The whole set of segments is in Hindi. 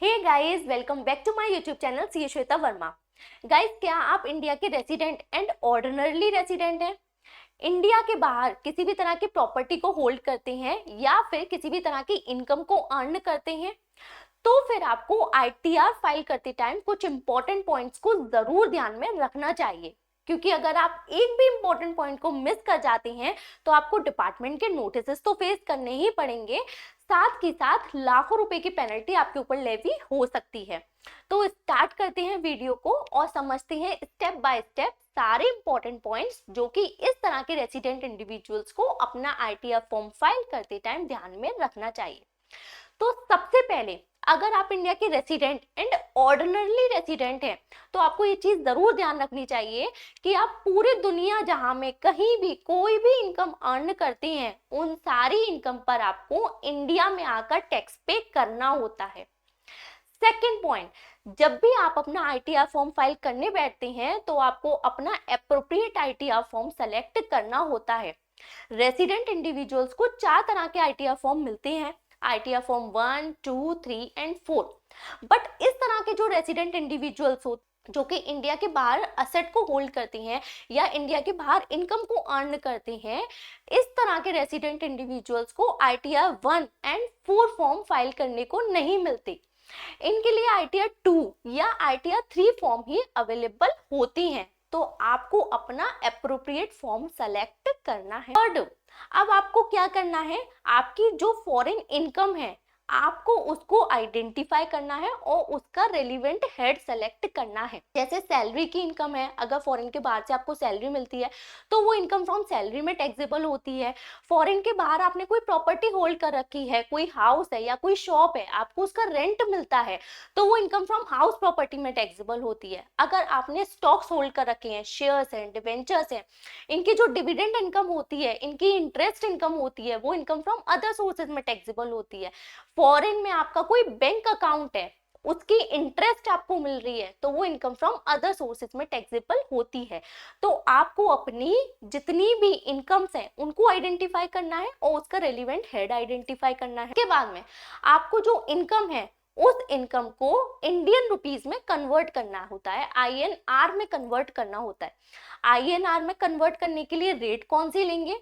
Hey guys, welcome back to my YouTube channel C Shweta Verma. Guys, क्या आप इंडिया के रेसिडेंट एंड ऑर्डिनरली रेसिडेंट हैं? इंडिया के बाहर किसी भी तरह की प्रॉपर्टी को होल्ड करते हैं या फिर किसी भी तरह की इनकम को अर्न करते हैं? तो फिर आपको आईटीआर फाइल करते टाइम कुछ इंपॉर्टेंट पॉइंट्स को जरूर ध्यान में रखना चाहिए, क्योंकि अगर आप एक भी इंपॉर्टेंट पॉइंट को मिस कर जाते हैं तो आपको डिपार्टमेंट के नोटिस तो फेस करने ही पड़ेंगे, साथ ही साथ लाखों रुपए की पेनल्टी आपके ऊपर लेवी हो सकती है। तो स्टार्ट करते हैं वीडियो को और समझते हैं स्टेप बाय स्टेप सारे इंपॉर्टेंट पॉइंट्स जो कि इस तरह के रेसिडेंट इंडिविजुअल्स को अपना आईटीआर फॉर्म फाइल करते टाइम ध्यान में रखना चाहिए। तो सबसे पहले, अगर आप इंडिया के रेसिडेंट एंड ऑर्डिनरी रेसिडेंट हैं तो आपको ये चीज जरूर ध्यान रखनी चाहिए कि आप पूरी दुनिया जहां में कहीं भी कोई भी इनकम अर्न करते हैं, उन सारी इनकम पर आपको इंडिया में आकर टैक्स पे करना होता है। सेकेंड पॉइंट, जब भी आप अपना आईटीआर फॉर्म फाइल करने बैठते हैं तो आपको अपना एप्रोप्रिएट आईटीआर फॉर्म सेलेक्ट करना होता है। रेसिडेंट इंडिविजुअल्स को 4 तरह के आईटीआर फॉर्म मिलते हैं, आईटीआर फॉर्म 1, 2, 3 एंड 4। बट इस तरह के जो रेसिडेंट इंडिविजुअल्स हो जो कि इंडिया के बाहर असेट को होल्ड करते हैं या इंडिया के बाहर इनकम को अर्न करते हैं, इस तरह के रेसिडेंट इंडिविजुअल्स को आईटीआर 1 एंड 4 फॉर्म फाइल करने को नहीं मिलते। इनके लिए आईटीआर 2 या आईटीआर 3 फॉर्म ही अवेलेबल होती हैं। तो आपको अपना एप्रोप्रिएट फॉर्म सेलेक्ट करना है। थर्ड, अब आपको क्या करना है, आपकी जो फॉरेन इनकम है आपको उसको आइडेंटिफाई करना है और उसका रेलिवेंट हेड सेलेक्ट करना है। जैसे सैलरी की इनकम है, अगर फॉरेन के बाहर से आपको सैलरी मिलती है तो वो इनकम फ्रॉम सैलरी में टैक्सेबल होती है। फॉरेन के बाहर आपने कोई प्रॉपर्टी होल्ड कर रखी है, कोई हाउस है या कोई शॉप है, आपको उसका रेंट मिलता है तो वो इनकम फ्रॉम हाउस प्रॉपर्टी में टैक्सेबल होती है। अगर आपने स्टॉक्स होल्ड कर रखे हैं, शेयर्स हैं, डिवेंचर्स हैं, इनकी जो डिविडेंड इनकम होती है, इनकी इंटरेस्ट इनकम होती है, वो इनकम फ्रॉम अदर सोर्सेज में टैक्सेबल होती है। फॉरेन में आपका कोई बैंक अकाउंट है, उसकी इंटरेस्ट आपको मिल रही है तो वो इनकम फ्रॉम अदर सोर्सेज में टैक्सेबल होती है। तो आपको अपनी जितनी भी इनकम्स हैं उनको आइडेंटिफाई करना है और उसका रेलिवेंट हेड आइडेंटिफाई करना है। के बाद में आपको जो इनकम है उस इनकम को इंडियन रुपीस में कन्वर्ट करना होता है, आईएनआर में कन्वर्ट करना होता है। आईएनआर में कन्वर्ट करने के लिए रेट कौन सी लेंगे,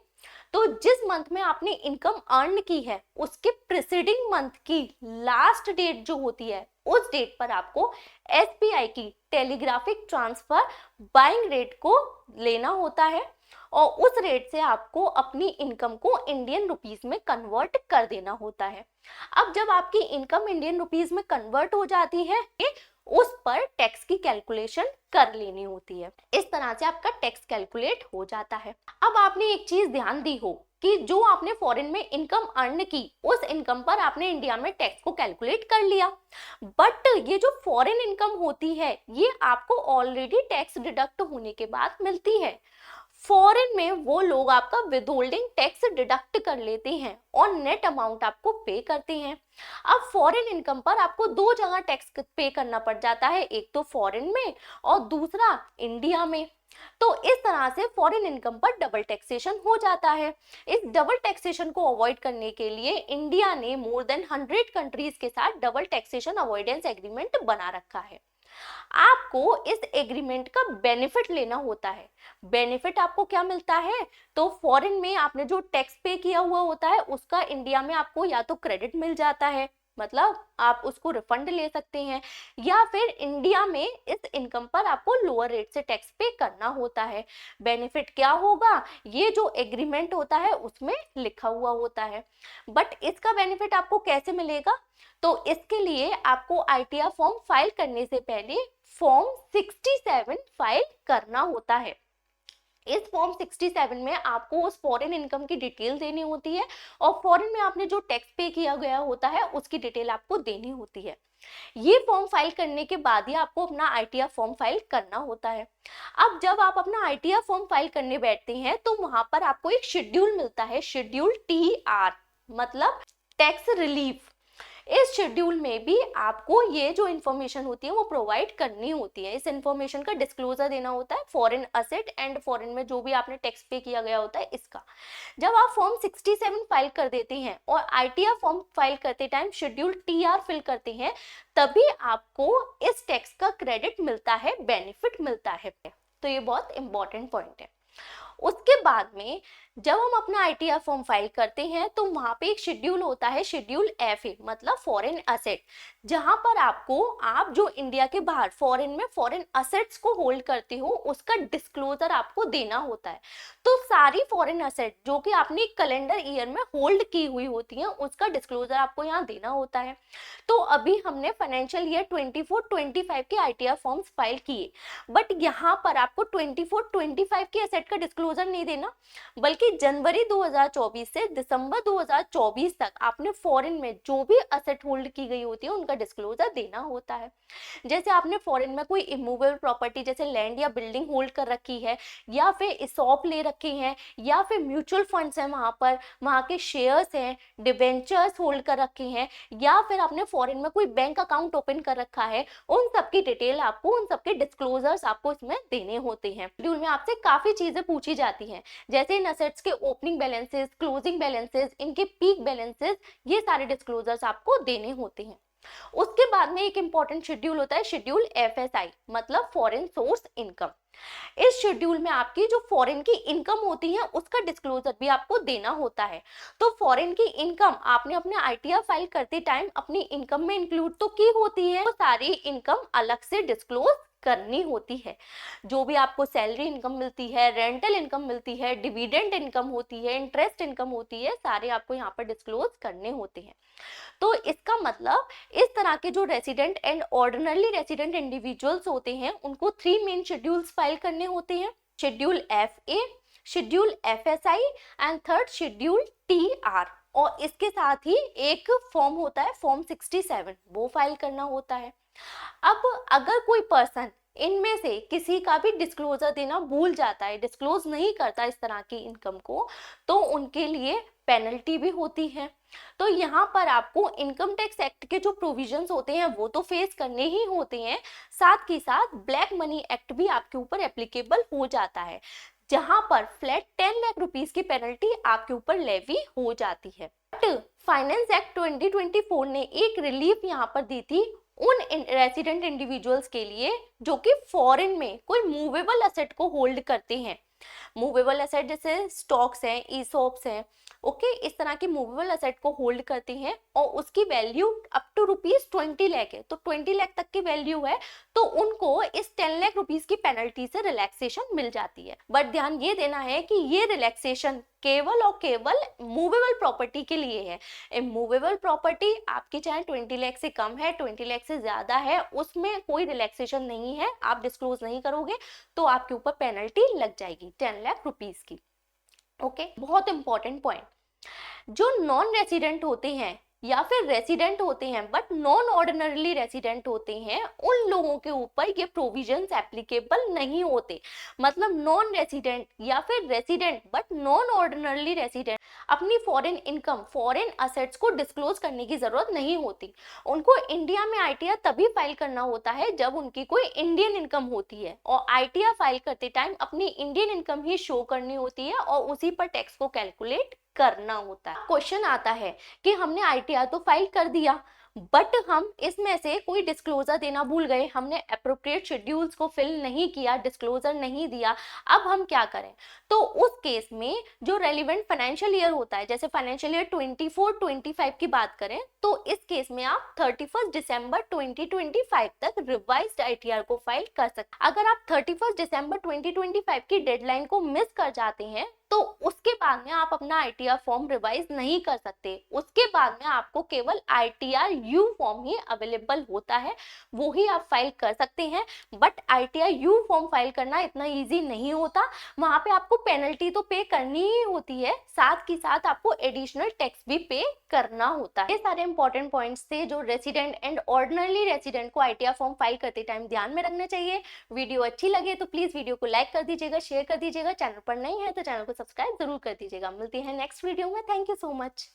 तो जिस मंथ में आपने इनकम अर्न की है उसके प्रीसीडिंग मंथ की लास्ट डेट जो होती है उस डेट पर आपको एसबीआई की टेलीग्राफिक ट्रांसफर बाइंग रेट को लेना होता है और उस रेट से आपको अपनी इनकम को इंडियन रुपीस में कन्वर्ट कर देना होता है। अब जब आपकी इनकम इंडियन रुपीस में कन्वर्ट हो जाती है उस पर टैक्स की कैलकुलेशन कर लेनी होती है। इस तरह से आपका टैक्स कैलकुलेट हो जाता है। अब आपने एक चीज ध्यान दी हो कि जो आपने फॉरेन में इनकम अर्न की उस इनकम पर आपने इंडिया में टैक्स को कैलकुलेट कर लिया, बट ये जो फॉरेन इनकम होती है ये आपको ऑलरेडी टैक्स डिडक्ट होने के बाद मिलती है। फॉरेन में वो लोग आपका विदहोल्डिंग टैक्स डिडक्ट कर लेते हैं और नेट अमाउंट आपको पे करते हैं। अब फॉरेन इनकम पर आपको 2 जगह टैक्स पे करना पड़ जाता है, एक तो फॉरेन में और दूसरा इंडिया में। तो इस तरह से फॉरेन इनकम पर डबल टैक्सेशन हो जाता है। इस डबल टैक्सेशन को अवॉइड करने के लिए इंडिया ने मोर देन 100 कंट्रीज के साथ डबल टैक्सेशन अवॉइडेंस एग्रीमेंट बना रखा है। आपको इस एग्रीमेंट का बेनिफिट लेना होता है। बेनिफिट आपको क्या मिलता है, तो फॉरेन में आपने जो टैक्स पे किया हुआ होता है उसका इंडिया में आपको या तो क्रेडिट मिल जाता है, मतलब आप उसको रिफंड ले सकते हैं, या फिर इंडिया में इस इनकम पर आपको लोअर रेट से टैक्स पे करना होता है। बेनिफिट क्या होगा, ये जो एग्रीमेंट होता है उसमें लिखा हुआ होता है। बट इसका बेनिफिट आपको कैसे मिलेगा, तो इसके लिए आपको आईटीआर फॉर्म फाइल करने से पहले फॉर्म 67 फाइल करना होता है। इस फॉर्म 67 में आपको उस फॉरेन इनकम की डिटेल देनी होती है और फॉरेन में आपने जो टैक्स पे किया गया होता है उसकी डिटेल आपको देनी होती है। ये फॉर्म फाइल करने के बाद ही आपको अपना आईटीआर फॉर्म फाइल करना होता है। अब जब आप अपना आईटीआर फॉर्म फाइल करने बैठते हैं तो वहां पर आपको एक शेड्यूल मिलता है, शेड्यूल TR, मतलब टैक्स रिलीफ। इस शेड्यूल में भी आपको ये जो इन्फॉर्मेशन होती है वो प्रोवाइड करनी होती है। इस इन्फॉर्मेशन का डिस्क्लोजर देना होता है, फॉरेन असेट एंड फॉरेन में जो भी आपने टैक्स पे किया गया होता है इसका। जब आप फॉर्म 67 फाइल कर देते हैं और आईटीआर फॉर्म फाइल करते टाइम शेड्यूल टीआर फिल करते हैं, तभी आपको इस टैक्स का क्रेडिट मिलता है, बेनिफिट मिलता है। तो ये बहुत इंपॉर्टेंट पॉइंट है। उसके बाद में जब हम अपना आईटीआर फॉर्म फाइल करते हैं तो वहां पे एक शेड्यूल होता है, शेड्यूल एफए मतलब फॉरेन असेट, जहां पर आपको आप जो इंडिया के बाहर फॉरेन में फॉरेन असेट्स को होल्ड करते हो उसका डिस्क्लोजर आपको देना होता है। तो सारी फॉरेन असेट जो कि आपने कैलेंडर ईयर में होल्ड की हुई होती है उसका डिस्क्लोजर आपको यहाँ देना होता है। तो अभी हमने फाइनेंशियल ईयर 24-25 के आईटीआर फॉर्म्स फाइल किए, बट यहाँ पर आपको 24-25 के असेट का डिस्क्लोजर नहीं देना, बल्कि जनवरी 2024 से दिसंबर 2024 तक आपने फॉरेन में जो भी असेट होल्ड की गई होती है उनका डिस्क्लोजर देना होता है। जैसे आपने फॉरेन में कोई इमूवेबल प्रॉपर्टी जैसे लैंड या बिल्डिंग होल्ड कर रखी है, या फिर इसॉप ले रखे हैं, या फिर म्यूचुअल फंड्स हैं वहां पर, वहां के शेयर्स हैं, डिबेंचर्स होल्ड कर रखे हैं, या फिर आपने फॉरेन में कोई बैंक अकाउंट ओपन कर रखा है, उन सबकी डिटेल आपको, उन सबके डिस्क्लोजर्स आपको इसमें देने होते हैं। शेड्यूल में आपसे काफी चीजें पूछी जाती हैं, जैसे इन असेट्स के ओपनिंग बैलेंसेस, क्लोजिंग बैलेंसेस, इनके पीक बैलेंसेस, ये सारे डिस्क्लोजर्स आपको देने होते हैं। उसके बाद में एक इंपॉर्टेंट शेड्यूल होता है, शेड्यूल एफएसआई मतलब फॉरेन सोर्स इनकम। इस शेड्यूल में आपकी जो फॉरेन की इनकम होती है उसका डिस्क्लोजर भी आपको देना होता है। तो फॉरेन की इनकम आपने अपने आईटीआर फाइल करते टाइम अपनी इनकम में इंक्लूड तो की होती है, तो सारी इनकम अलग से डिस्क्लोज करनी होती है। जो भी आपको सैलरी इनकम मिलती है, रेंटल इनकम मिलती है, डिविडेंड इनकम होती है, इंटरेस्ट इनकम होती है, सारे आपको यहाँ पर डिस्क्लोज करने होते हैं। तो इसका मतलब इस तरह के जो resident and ordinary resident individuals होते हैं उनको 3 मेन शेड्यूल्स फाइल करने होते हैं, schedule FA, schedule FSI and third schedule TR. और इसके साथ ही एक फॉर्म होता है फॉर्म 67, वो फाइल करना होता है। अब अगर कोई पर्सन इनमें से किसी का भी डिस्क्लोजर देना भूल जाता है, डिस्क्लोज नहीं करता इस तरह की इनकम को, तो उनके लिए पेनल्टी भी होती है। तो यहाँ पर आपको इनकम टैक्स एक्ट के जो प्रोविजंस होते हैं वो तो फेस करने ही होते हैं, साथ ही साथ ब्लैक मनी एक्ट भी आपके ऊपर एप्लीकेबल हो जाता है, जहां पर फ्लैट 10 लाख रुपीस की पेनल्टी आपके ऊपर लेवी हो जाती है। फाइनेंस एक्ट 2024 ने एक रिलीफ यहाँ पर दी थी उन रेसिडेंट इंडिविजुअल्स के लिए जो कि फॉरेन में कोई मूवेबल असेट को होल्ड करते हैं। मूवेबल असेट जैसे स्टॉक्स हैं, ईसॉप्स हैं, ओके, इस तरह के मूवेबल असेट को होल्ड करते हैं और उसकी वैल्यू अप टू ₹20 लाख है, तो 20 लाख तक की वैल्यू है, तो उनको इस 10 लाख रुपीस की पेनल्टी से रिलैक्सेशन मिल जाती है। बट ध्यान ये देना है कि ये रिलैक्सेशन केवल और केवल मूवेबल प्रॉपर्टी के लिए है। इमूवेबल प्रॉपर्टी आपकी चाहे 20 लाख से कम है, 20 लाख से ज्यादा है, उसमें कोई रिलैक्सेशन नहीं है, आप डिस्क्लोज नहीं करोगे तो आपके ऊपर पेनल्टी लग जाएगी 10 लाख रुपीस की। ओके, बहुत इंपॉर्टेंट पॉइंट, जो नॉन रेसिडेंट होते हैं या फिर रेसिडेंट होते हैं बट नॉन ऑर्डिनरली रेसिडेंट होते हैं, उन लोगों के ऊपर ये प्रोविजंस एप्लीकेबल नहीं होते। मतलब नॉन रेसिडेंट या फिर resident but non ordinarily resident अपनी फॉरेन इनकम, फॉरेन असेट्स को डिस्क्लोज करने की जरूरत नहीं होती। उनको इंडिया में आईटीआर तभी फाइल करना होता है जब उनकी कोई इंडियन इनकम होती है, और आईटीआर फाइल करते टाइम अपनी इंडियन इनकम ही शो करनी होती है और उसी पर टैक्स को कैलकुलेट करना होता है। क्वेश्चन आता है कि हमने आईटीआर तो फाइल कर दिया बट हम इसमें से कोई डिस्क्लोजर देना भूल गए, हमने एप्रोप्रिएट शेड्यूल्स को फिल नहीं किया, डिस्क्लोजर नहीं दिया, अब हम क्या करें? तो उस केस में जो रेलिवेंट फाइनेंशियल ईयर होता है, जैसे फाइनेंशियल ईयर 24-25 की बात करें, तो इस केस में आप 31 दिसंबर 2025 तक रिवाइज्ड आईटीआर को फाइल कर सकते। अगर आप 31 दिसंबर 2025 की डेडलाइन को मिस कर जाते हैं तो उसके बाद में आप अपना आईटीआर फॉर्म रिवाइज नहीं कर सकते। उसके बाद में आपको केवल ITR you form he available होता है, वो ही आप फाइल कर सकते हैं। But ITR you form file करना इतना इजी नहीं होता, वहां पे आपको पेनल्टी तो पे करनी ही होती है, साथ ही साथ आपको एडिशनल टैक्स भी पे करना होता है। ये सारे इंपॉर्टेंट पॉइंट्स थे जो रेसिडेंट एंड ऑर्डिनरी रेसिडेंट को आईटीआर फॉर्म फाइल करते टाइम ध्यान में रखना चाहिए। वीडियो अच्छी लगे तो प्लीज वीडियो को लाइक कर दीजिएगा, शेयर कर दीजिएगा, चैनल पर नहीं है तो चैनल को सब्सक्राइब जरूर कर दीजिएगा। मिलती है नेक्स्ट वीडियो में। Thank you so much.